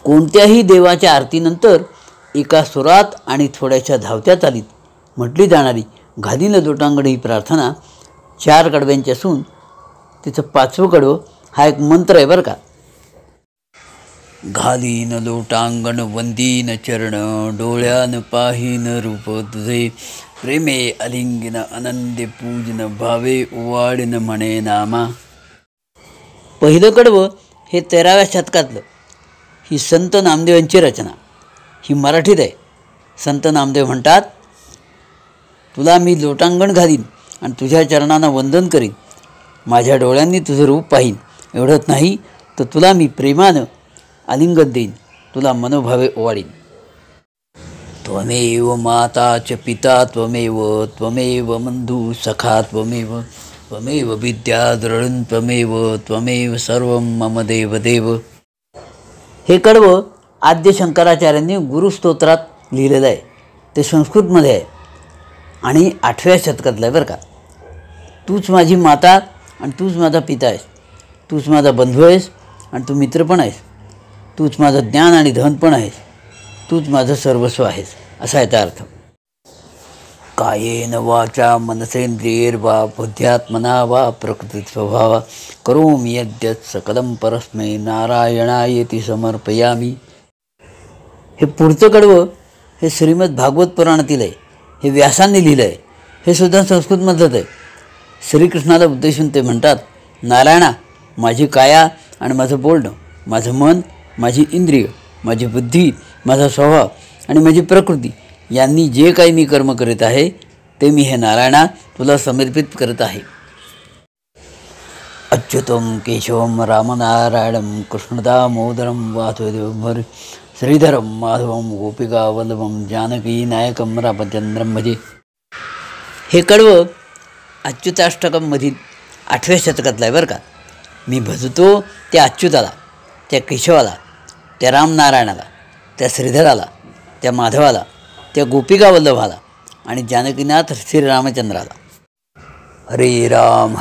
कोणत्याही देवाच्या आरतीनंतर एका सुरात आणि थोड्याशा धावत्या चालीत म्हटली जाणारी घालीन लोटांगण ही प्रार्थना 4 कडव्यांची असून तिचं 5वं कडवं हा एक मंत्र आहे बरं का. घालीन लोटांगण वंदीन चरण, डोळ्यान पाहीन रूप तुझे, प्रेमे अलिंगिन आनंदे पूजन, भावे ओवाळीन म्हणे नामा. पहिलं कडवं हे 13व्या शतकातलं. ही संत नामदेवांची रचना. ही मराठीत आहे. संत नामदेव म्हणतात, तुला मी लोटांगण घालीन आणि तुझ्या चरणांना वंदन करीन. माझ्या डोळ्यांनी तुझं रूप पाहीन. एवढंच नाही तर तुला मी प्रेमानं आलिंगन देईन, तुला मनोभावे ओवाळीन. त्वमेव माता च पिता त्वमेव, त्वमेव बंधू सखा त्वमेव, त्वमेव विद्या द्रढं त्वमेव, त्वमेव सर्वं मम देव देव. हे कडवं आद्य शंकराचार्यांनी गुरुस्तोत्रात लिहिलेलं आहे. ते संस्कृतमध्ये आहे आणि 8व्या शतकातलं आहे बरं का. तूच माझी माता आणि तूच माझा पिता आहेस. तूच माझा बंधू आहेस आणि तू मित्र पण आहेस. तूच माझं ज्ञान आणि धन पण आहेस. तूच माझं सर्वस्व आहेस, असा याचा अर्थ. कायेन वाचा मनसेंद्रियैर्वा बुद्ध्यात्मना वा प्रकृती स्वभावा, करोमि यद्यत् सकलं परस्मै नारायणायेति समर्पयामि. हे पुढचं कडवं हे श्रीमद भागवत पुराणातील आहे. हे व्यासांनी लिहिलं आहे. हे सुद्धा संस्कृतमधलंच आहे. श्रीकृष्णाला उद्देशून ते म्हणतात, नारायणा, माझी काया आणि माझं बोलणं, माझं मन, माझी इंद्रिय, माझी बुद्धी, माझा स्वभाव आणि माझी प्रकृती यांनी जे काही मी कर्म करीत आहे ते मी हे नारायणा तुला समर्पित करत आहे. अच्युतं केशवं रामनारायणं कृष्णदामोदरं वासुदेवं श्रीधरं माधवं गोपिकावल्लभं जानकी नायकं रामचंद्रं भजे. हे कडवं अच्युताष्टकमधील 8व्या शतकातलं आहे बरं का. मी भजतो त्या अच्युताला, त्या केशवाला, त्या रामनारायणाला, त्या श्रीधराला, त्या माधवाला, त्या गोपिकावल्लभाला आणि जानकीनाथ श्रीरामचंद्राला. हरे राम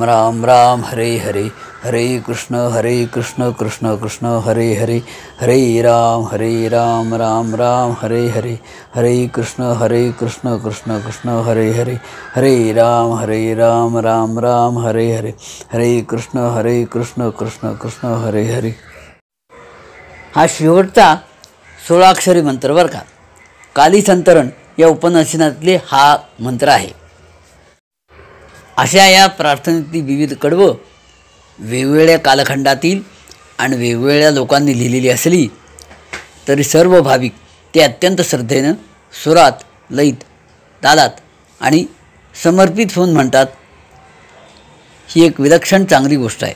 राम राम हरे हरे, हरे कृष्ण कृष्ण कृष्ण हरे हरे, हरे राम राम राम हरे हरे, हरे कृष्ण कृष्ण कृष्ण हरे हरे, हरे राम राम राम हरे हरे, हरे कृष्ण कृष्ण कृष्ण हरे हरे. हा शेवटचा 16 अक्षरी मंत्र बरं का. काली संतरण या उपन्यासनातले हा मंत्र आहे. अशा या प्रार्थनेतली विविध कडवं वेगवेगळ्या कालखंडातील आणि वेगवेगळ्या लोकांनी लिहिलेली असली तरी सर्व भाविक ते अत्यंत श्रद्धेनं सुरात, लयीत, तालात आणि समर्पित होऊन म्हणतात. ही एक विलक्षण चांगली गोष्ट आहे.